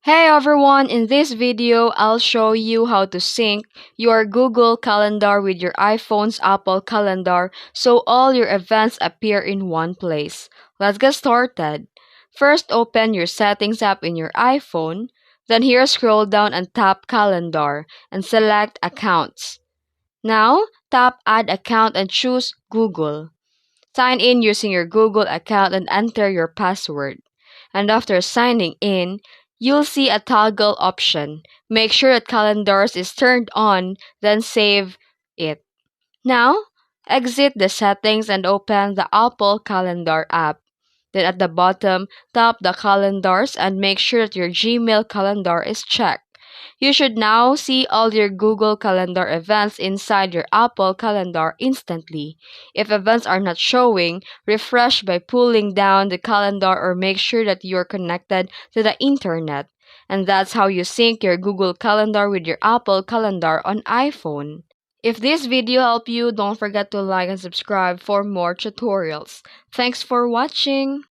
Hey everyone, in this video, I'll show you how to sync your Google Calendar with your iPhone's Apple Calendar so all your events appear in one place. Let's get started. First, open your Settings app in your iPhone. Then here, scroll down and tap Calendar and select Accounts. Now, tap Add Account and choose Google. Sign in using your Google account and enter your password. And after signing in, you'll see a toggle option. Make sure that calendars is turned on, then save it. Now, exit the settings and open the Apple Calendar app. Then at the bottom, tap the calendars and make sure that your Gmail calendar is checked. You should now see all your Google Calendar events inside your Apple Calendar instantly. If events are not showing, refresh by pulling down the calendar or make sure that you're connected to the internet. And that's how you sync your Google Calendar with your Apple Calendar on iPhone. If this video helped you, don't forget to like and subscribe for more tutorials. Thanks for watching!